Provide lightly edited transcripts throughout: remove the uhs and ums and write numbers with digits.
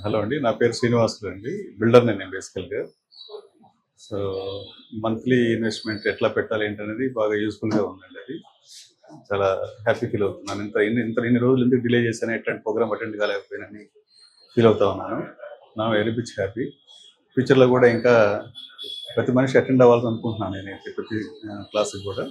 Hello అండి, నా పేరు శ్రీనివాసులు అండి. బిల్డర్‌ని నేను బేసికల్‌గా. సో, మంత్లీ ఇన్వెస్ట్‌మెంట్ ఎట్లా పెట్టాలి ఏంటనేది బాగా యూజ్‌ఫుల్‌గా ఉందండి అది. చాలా హ్యాపీ ఫీల్ అవుతున్నాను. ఇన్ని రోజులు ఎందుకు డిలే చేశాను, ఎట్లాంటి ప్రోగ్రామ్ అటెండ్ కాలేకపోయానని ఫీల్ అవుతా ఉన్నాను. నా వెరీ మచ్ హ్యాపీ. ఫ్యూచర్‌లో కూడా ఇంకా ప్రతి మనిషి అటెండ్ అవ్వాలని అనుకుంటున్నాను నేనైతే ప్రతి క్లాస్‌కి కూడా.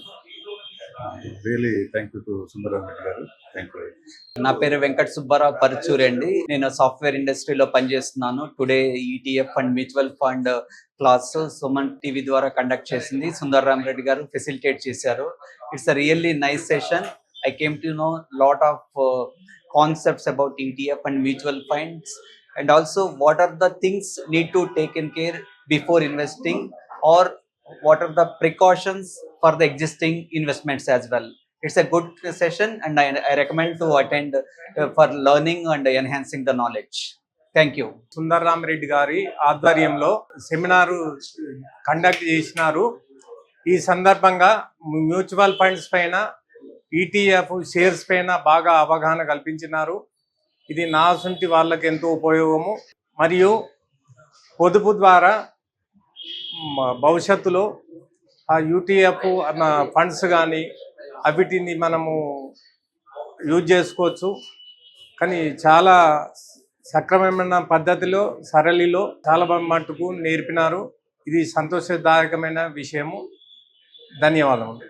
Really thank you to Sundararam Reddy garu. Thank you very much. నా పేరు వెంకట సుబ్బారావు పరుచూరి అండి. నేను సాఫ్ట్వేర్ ఇండస్ట్రీలో పనిచేస్తున్నాను. Today ETF and mutual fund class Suman TV ద్వారా కండక్ట్ చేసింది. సుందరరామ్ రెడ్డి గారు ఫెసిలిటేట్ చేశారు. It's a really nice session. I came to know lot of concepts about ETF and mutual funds, and also what are the things need to take in care before investing, or what are the precautions for the existing investments as well. It's a good session, and I recommend to attend for learning and enhancing the knowledge. Thank you. Sundararam Reddy గారి ఆధ్వర్యంలో seminar conduct చేసినారు. ఈ సందర్భంగా mutual funds పైన, ETF shares పైన బాగా అవగాహన కల్పించినారు. ఇది నా సొంటి వాళ్ళకి ఎంతో ఉపయోగము. మరియు పొదుపు ద్వారా భవిష్యత్తులో ఆ యూటీఎఫ్ అన్న ఫండ్స్ కానీ అవిటిని మనము యూజ్ చేసుకోవచ్చు. కానీ చాలా సక్రమమైన పద్ధతిలో, సరళిలో చాలా మట్టుకు నేర్పినారు. ఇది సంతోషదాయకమైన విషయము. ధన్యవాదములు.